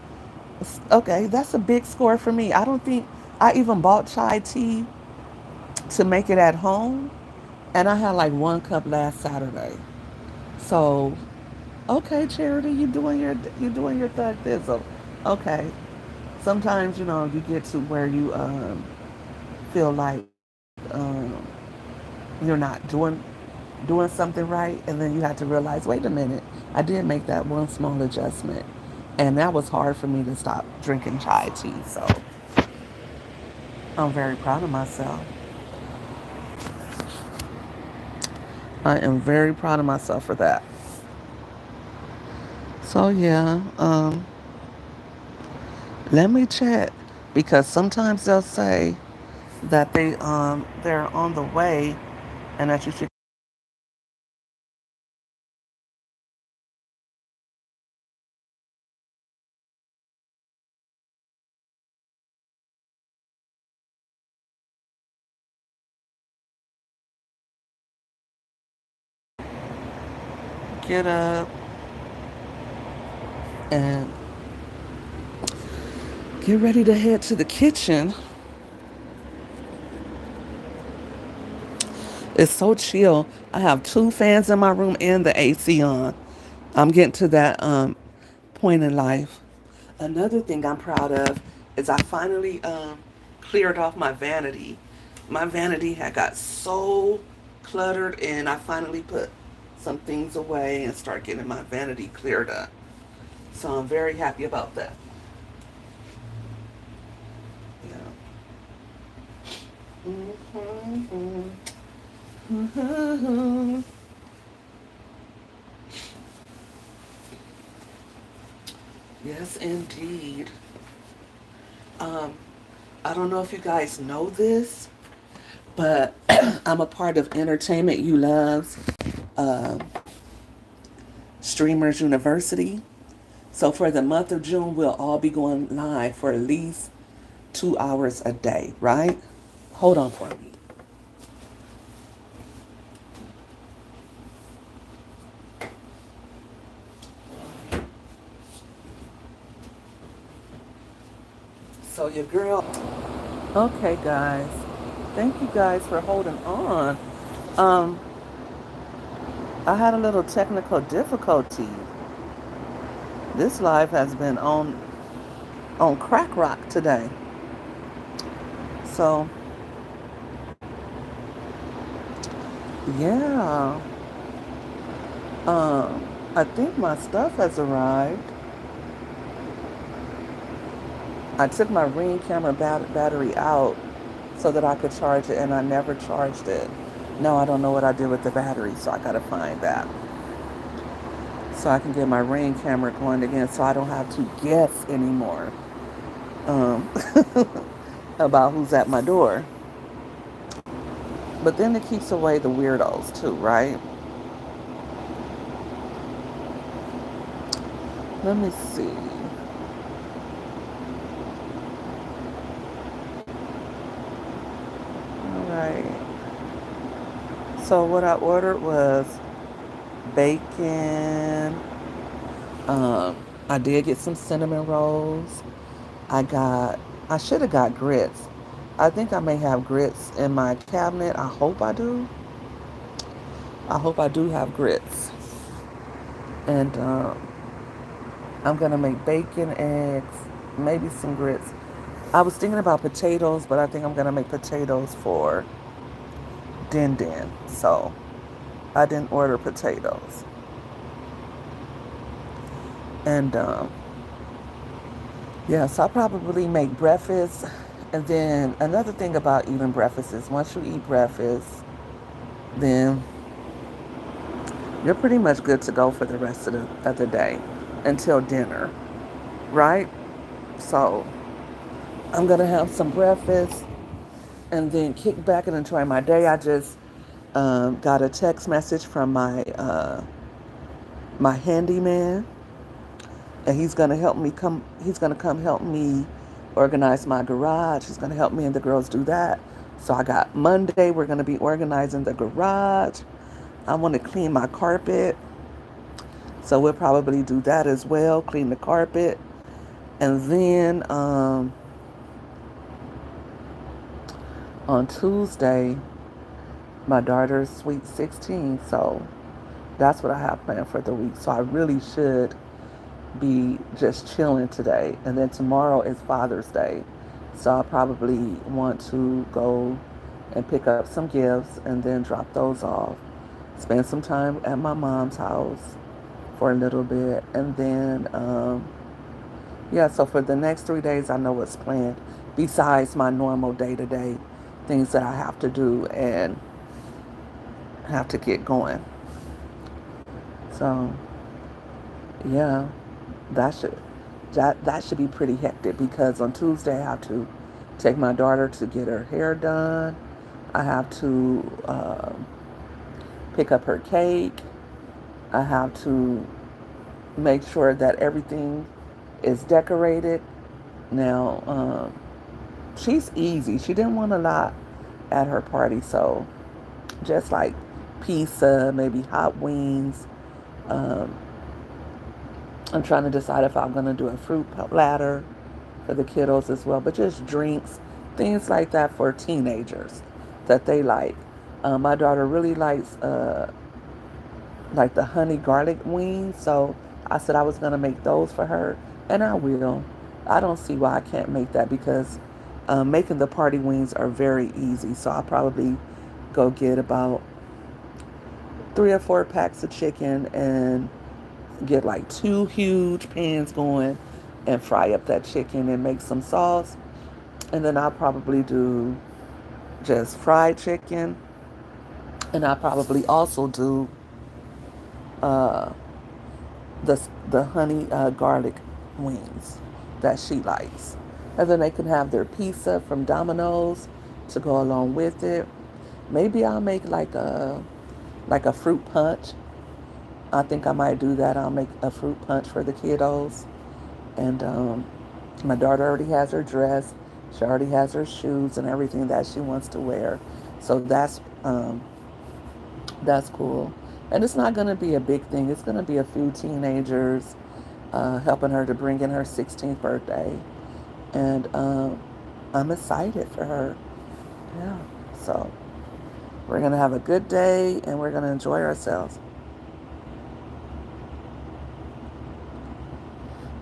Okay, that's a big score for me. I don't think I even bought chai tea to make it at home, and I had like 1 cup last Saturday. So, okay, Charity, you doing your thug thizzle. Okay. Sometimes you get to where you feel like you're not doing something right, and then you have to realize, wait a minute, I did make that one small adjustment, and that was hard for me to stop drinking chai tea. So I'm very proud of myself. I am very proud of myself for that. So yeah, let me check because sometimes they'll say that they're on the way and that you should get up and get ready to head to the kitchen. It's so chill. I have 2 fans in my room and the AC on. I'm getting to that point in life. Another thing I'm proud of is I finally cleared off my vanity. My vanity had got so cluttered, and I finally put some things away and start getting my vanity cleared up. So I'm very happy about that. Yeah. Mm-hmm. Mm-hmm. Yes, indeed. Um, I don't know if you guys know this, but I'm a part of Entertainment You Love's uh, Streamers University. So for the month of June, we'll all be going live for at least 2 hours a day, right? Hold on for me. So your girl. Okay, guys. Thank you guys for holding on. Um, I had a little technical difficulty. This live has been on crack rock today. So yeah. I think my stuff has arrived. I took my Ring camera battery out so that I could charge it, and I never charged it. No, I don't know what I did with the battery, so I gotta find that. So I can get my Ring camera going again so I don't have to guess anymore um, about who's at my door. But then it keeps away the weirdos too, right? Let me see. All right. So what I ordered was bacon. Um, I did get some cinnamon rolls. I got, I should have got grits. I think I may have grits in my cabinet. I hope I do. I hope I do have grits. And I'm going to make bacon, eggs, maybe some grits. I was thinking about potatoes, but I think I'm going to make potatoes for Din Din. So I didn't order potatoes. And yeah, so I'll probably make breakfast. And then another thing about eating breakfast is once you eat breakfast, then you're pretty much good to go for the rest of the day until dinner, right? So I'm going to have some breakfast and then kick back and enjoy my day. I just got a text message from my handyman, and he's going to help me come. He's going to come help me organize my garage. He's going to help me and the girls do that. So I got Monday. We're going to be organizing the garage. I want to clean my carpet. So we'll probably do that as well, clean the carpet. And then on Tuesday, my daughter's sweet 16. So that's what I have planned for the week. So I really should be just chilling today. And then tomorrow is Father's Day. So I'll probably want to go and pick up some gifts and then drop those off. Spend some time at my mom's house for a little bit. And then, yeah, so for the next 3 days, I know what's planned besides my normal day-to-day things that I have to do and have to get going. So, yeah, that should that should be pretty hectic because on Tuesday I have to take my daughter to get her hair done. I have to pick up her cake. I have to make sure that everything is decorated. Now, she's easy. She didn't want a lot at her party, so just like pizza, maybe hot wings. Um, I'm trying to decide if I'm going to do a fruit platter for the kiddos as well, but just drinks, things like that for teenagers that they like. My daughter really likes like the honey garlic wings, so I said I was going to make those for her, and I will. I don't see why I can't make that because making the party wings are very easy, so I'll probably go get about 3 or 4 packs of chicken and get like 2 huge pans going and fry up that chicken and make some sauce. And then I'll probably do just fried chicken. And I'll probably also do uh, the honey garlic wings that she likes. And then they can have their pizza from Domino's to go along with it. Maybe I'll make like a fruit punch. I think I might do that. I'll make a fruit punch for the kiddos. And my daughter already has her dress. She already has her shoes and everything that she wants to wear. So that's cool. And it's not going to be a big thing. It's going to be a few teenagers helping her to bring in her 16th birthday. And I'm excited for her. Yeah. So we're going to have a good day and we're going to enjoy ourselves.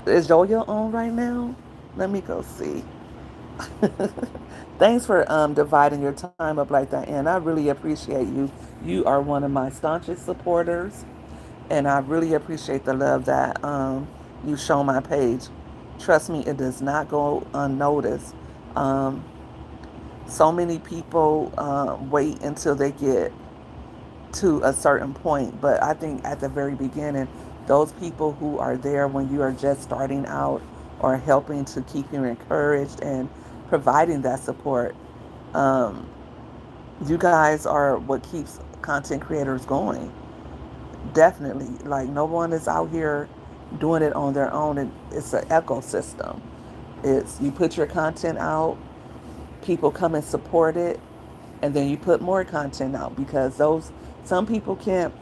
Is Yo-Yo on right now? Let me go see. Thanks for dividing your time up like that, and I really appreciate you. You are one of my staunchest supporters, and I really appreciate the love that you show my page. Trust me, it does not go unnoticed. Um, so many people wait until they get to a certain point, but I think at the very beginning, those people who are there when you are just starting out or helping to keep you encouraged and providing that support, um, you guys are what keeps content creators going. Definitely. Like, no one is out here doing it on their own. It's an ecosystem. It's you put your content out, people come and support it, and then you put more content out because those some people can't.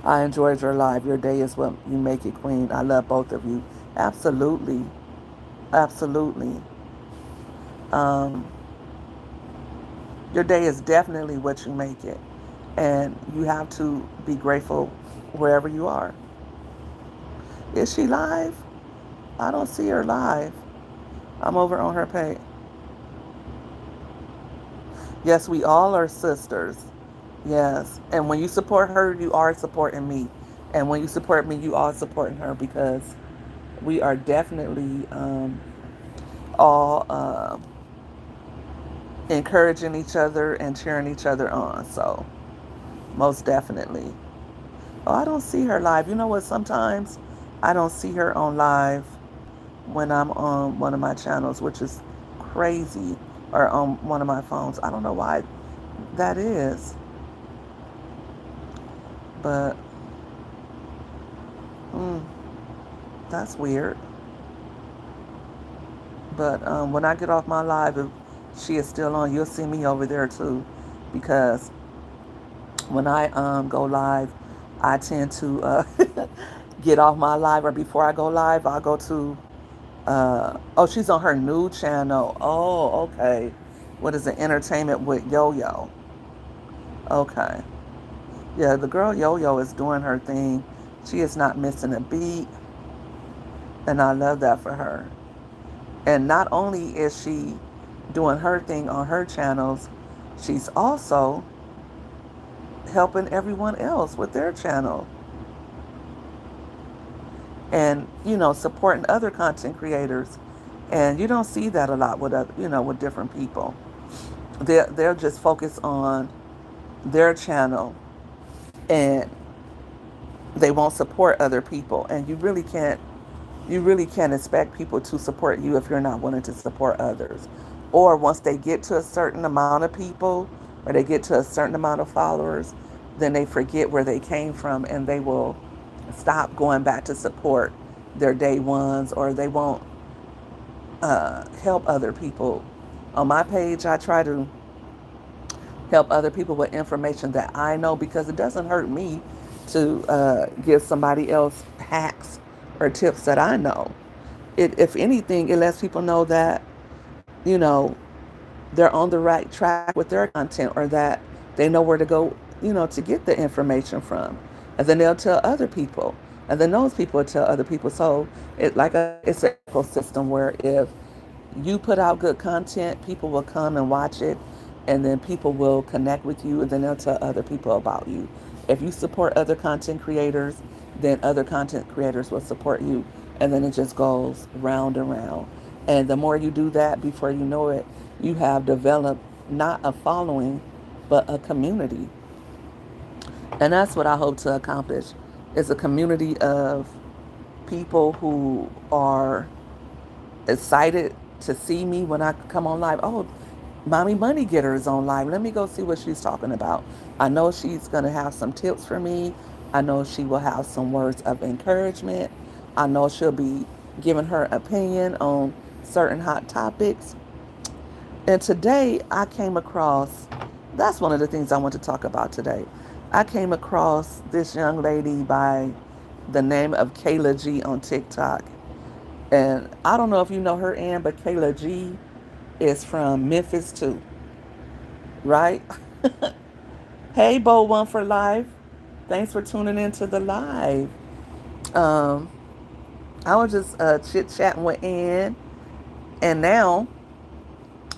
I enjoyed your live. Your day is what you make it, Queen. I love both of you. Absolutely. Absolutely. Um, your day is definitely what you make it. And you have to be grateful wherever you are. Is she live? I don't see her live. I'm over on her page. Yes, we all are sisters. Yes. And when you support her, you are supporting me. And when you support me, you are supporting her because we are definitely all encouraging each other and cheering each other on. So, most definitely. Oh, I don't see her live. You know what? Sometimes I don't see her on live when I'm on one of my channels, which is crazy, or on one of my phones. I don't know why that is, but mm, that's weird. But when I get off my live, if she is still on, you'll see me over there too, because when I go live, I tend to get off my live, or before I go live, I'll go to oh, she's on her new channel. Oh, okay. What is it? Entertainment with Yo-Yo. Okay. Yeah, the girl Yo-Yo is doing her thing. She is not missing a beat, and I love that for her. And not only is she doing her thing on her channels, she's also helping everyone else with their channel. And, supporting other content creators. And you don't see that a lot with other, with different people. They'll just focus on their channel, and they won't support other people. And you really can't expect people to support you if you're not willing to support others. Or once they get to a certain amount of people, or they get to a certain amount of followers, then they forget where they came from, and they will stop going back to support their day ones, or they won't help other people. On my page, I try to help other people with information that I know, because it doesn't hurt me to give somebody else hacks or tips that I know. If anything, it lets people know that, you know, they're on the right track with their content, or that they know where to go, to get the information from. And then they'll tell other people. And then those people will tell other people. So it's an ecosystem where if you put out good content, people will come and watch it, and then people will connect with you, and then they'll tell other people about you. If you support other content creators, then other content creators will support you, and then it just goes round and round. And the more you do that, before you know it, you have developed not a following, but a community. And that's what I hope to accomplish, is a community of people who are excited to see me when I come on live. Oh, Mommy Money Getter is on live. Let me go see what she's talking about. I know she's going to have some tips for me. I know she will have some words of encouragement. I know she'll be giving her opinion on certain hot topics. And today I came across, that's one of the things I want to talk about today. I came across this young lady by the name of Kayla G on TikTok. And I don't know if you know her, Ann, but Kayla G is from Memphis too, right? Hey, Bo One for Life. Thanks for tuning into the live. Um, I was just chit chatting with Ann, and now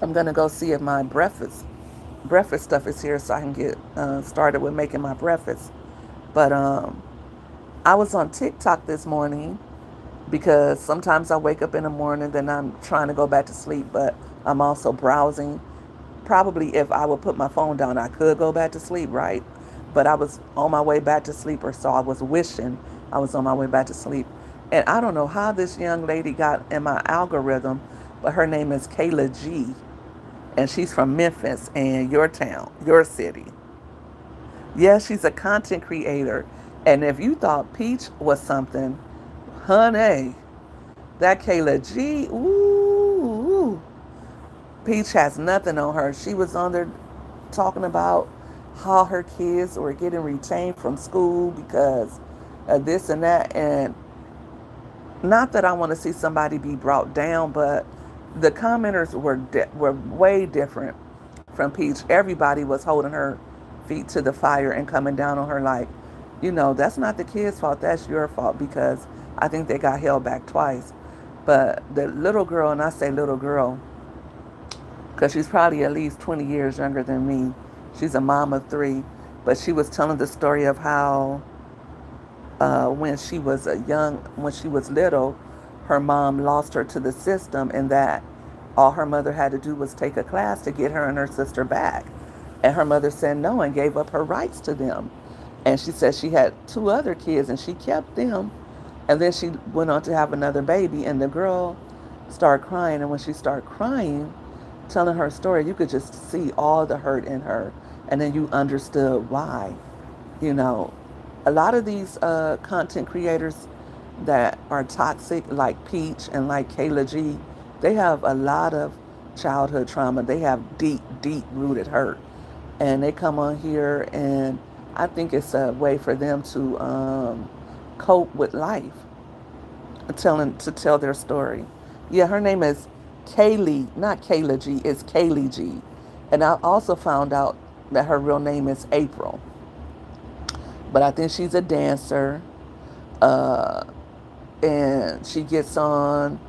I'm gonna go see if my breakfast stuff is here, so I can get started with making my breakfast. But I was on TikTok this morning because sometimes I wake up in the morning, then I'm trying to go back to sleep, but I'm also browsing. Probably if I would put my phone down, I could go back to sleep, right? But I was on my way back to sleep, or so I was wishing I was on my way back to sleep. And I don't know how this young lady got in my algorithm, but her name is Kayla G. And she's from Memphis and your town, your city. Yeah, she's a content creator. And if you thought Peach was something, honey, that Kayla G, ooh, Peach has nothing on her. She was on there talking about how her kids were getting retained from school because of this and that. And not that I want to see somebody be brought down, but the commenters were way different from Peach. Everybody was holding her feet to the fire and coming down on her like, that's not the kid's fault. That's your fault because I think they got held back twice. But the little girl, and I say little girl because she's probably at least 20 years younger than me. She's a mom of three, but she was telling the story of how when she was little, her mom lost her to the system, and that all her mother had to do was take a class to get her and her sister back. And her mother said no and gave up her rights to them. And she said she had two other kids and she kept them. And then she went on to have another baby, and the girl started crying. And when she started crying, telling her story, you could just see all the hurt in her. And then you understood why. You know, a lot of these content creators that are toxic, like Peach and like Kayla G, they have a lot of childhood trauma. They have deep, deep rooted hurt. And they come on here, and I think it's a way for them to cope with life, to tell their story. Yeah, her name is Kaylee, not Kayla G, it's Kaylee G. And I also found out that her real name is April. But I think she's a dancer. Uh, and she gets on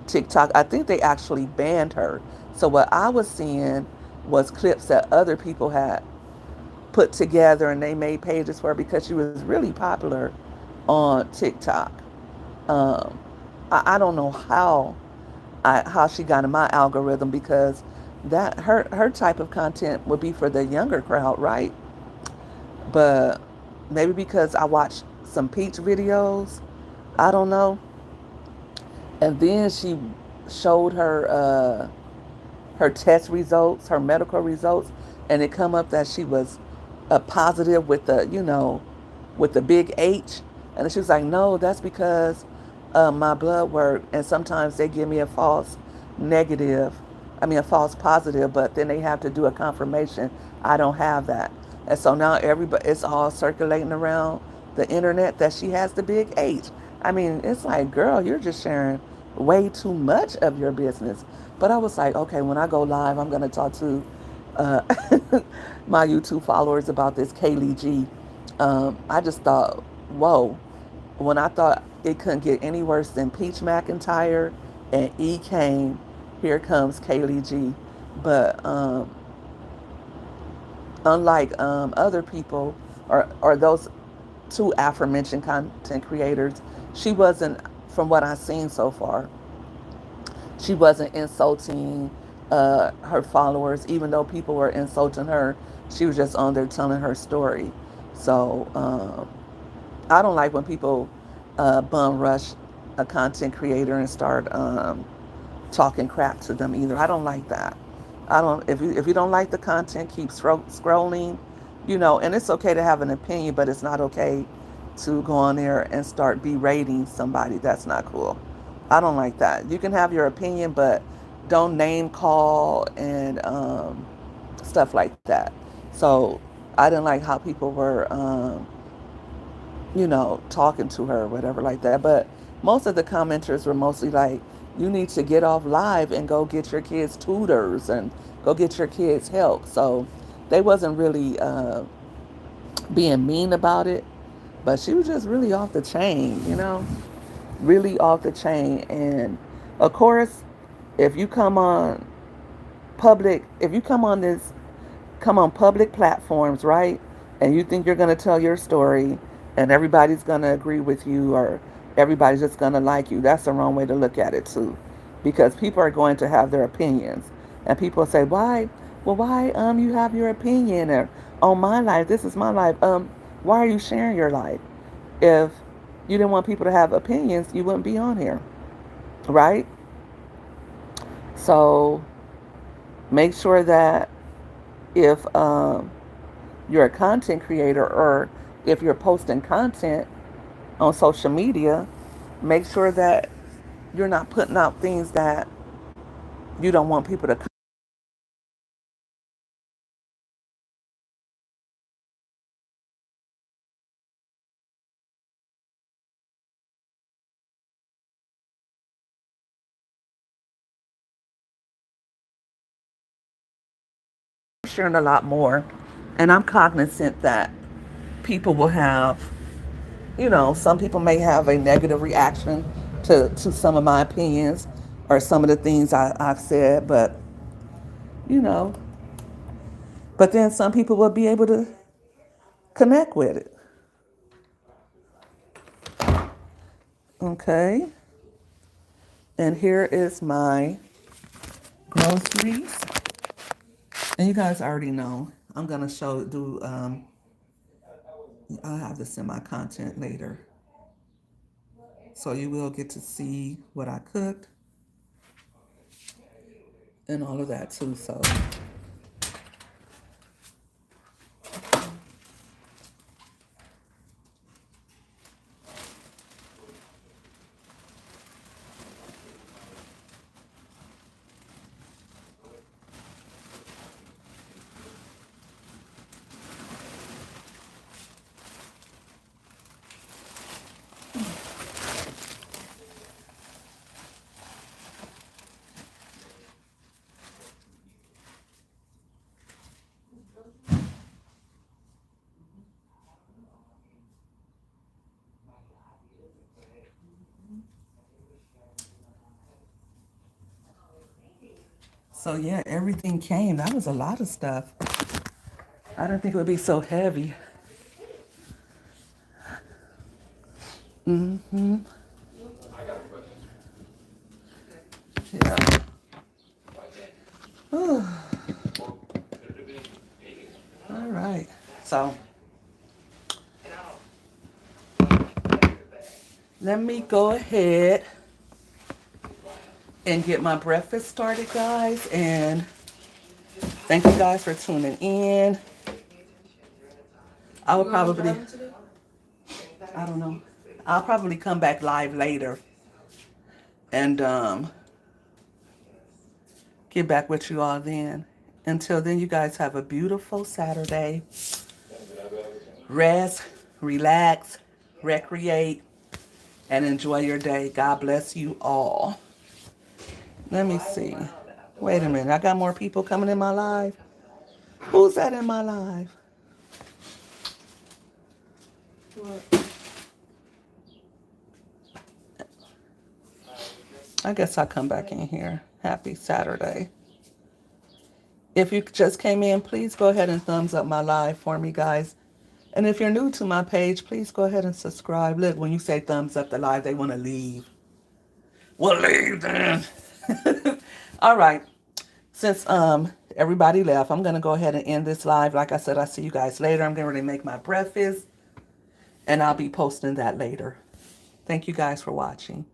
TikTok. I think they actually banned her. So what I was seeing was clips that other people had put together and they made pages for her because she was really popular on TikTok. Um, I don't know how she got in my algorithm because that her type of content would be for the younger crowd, right? But maybe because I watched some Peach videos, I don't know. And then she showed her test results, her medical results, and it come up that she was a positive with with the big H. And she was like, no, that's because my blood work, and sometimes they give me a false negative, a false positive, but then they have to do a confirmation. I don't have that. And so now everybody, it's all circulating around the internet that she has the big H. I mean, it's like, girl, you're just sharing way too much of your business. But I was like, okay, when I go live, I'm going to talk to uh, my YouTube followers about this Kaylee G. I just thought, whoa, when I thought it couldn't get any worse than Peach McIntyre and E. Kane, here comes Kaylee G. But unlike other people or those two aforementioned content creators, she wasn't, from what I've seen so far, she wasn't insulting her followers, even though people were insulting her. She was just on there telling her story. So I don't like when people bum rush a content creator and start talking crap to them either. I don't like that. I don't. If you don't like the content, keep scrolling. And it's okay to have an opinion, but it's not okay to go on there and start berating somebody. That's not cool. I don't like that. You can have your opinion, but don't name call and stuff like that. So I didn't like how people were, talking to her or whatever like that. But most of the commenters were mostly like, you need to get off live and go get your kids tutors and go get your kids help. So they wasn't really being mean about it, but she was just really off the chain, really off the chain. And of course, if you come on if you come on public platforms, right? And you think you're going to tell your story and everybody's going to agree with you or everybody's just going to like you. That's the wrong way to look at it, too. Because people are going to have their opinions. And people say, why? Well, why you have your opinion or on my life, this is my life. Why are you sharing your life? If you didn't want people to have opinions, you wouldn't be on here, right? So make sure that if you're a content creator or if you're posting content on social media, make sure that you're not putting out things that you don't want people to sharing a lot more. And I'm cognizant that people will have, some people may have a negative reaction to some of my opinions or some of the things I've said, you know, but then some people will be able to connect with it. Okay. And here is my groceries. And you guys already know I'm gonna I'll have this in my content later. So you will get to see what I cooked and all of that too. So yeah, everything came. That was a lot of stuff. I didn't think it would be so heavy. Yeah. All right. So let me go ahead and get my breakfast started, guys. And thank you guys for tuning in. I will probably, I don't know, I'll probably come back live later and get back with you all then. Until then, you guys have a beautiful Saturday. Rest, relax, recreate, and enjoy your day. God bless you all. Let me see. Wait a minute. I got more people coming in my live. Who's that in my live? I guess I'll come back in here. Happy Saturday. If you just came in, please go ahead and thumbs up my live for me, guys. And if you're new to my page, please go ahead and subscribe. Look, when you say thumbs up the live, they want to leave. Well, leave then. All right. Since everybody left, I'm gonna go ahead and end this live. Like I said, I'll see you guys later. I'm getting ready to make my breakfast, and I'll be posting that later. Thank you guys for watching.